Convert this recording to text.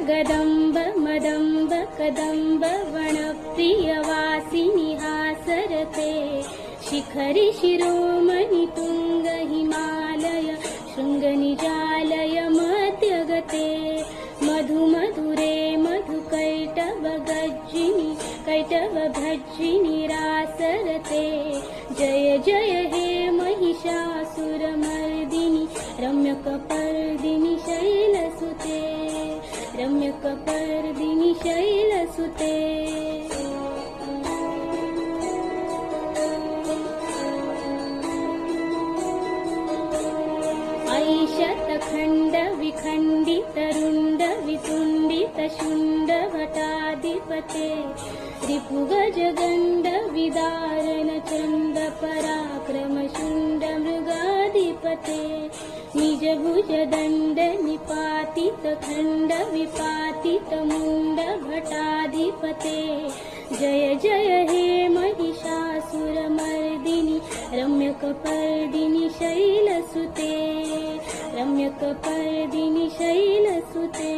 जगदम्ब मदम्ब कदम्ब वनप्रियवासिनि हासरते शिखरि शिरोमणि तुंग हिमालय शृङ्गनिजालय मध्यगते मधुमधुरे मधुकैटव गज्जिनि कैटव भज्जिनि रासरते जय जय हे महिषासुरमर्दिनि रम्यकपर्दिनि शैलसुते रम्यकपर्दिनि शैलसुते ऐशतखण्ड विखण्डितरुण्ड वितुण्डित शुण्ड भटाधिपते रिपुगजगण्ड विदारण चण्ड पराक्रम शुण्ड मृगाधिपते निजभुज दण्ड निपातित खण्ड विपातित मुण्ड भटाधिपते जय जय हे महिषासुरमर्दिनि रम्यकपर्दिनि शैलसुते रम्यकपर्दिनि शैलसुते।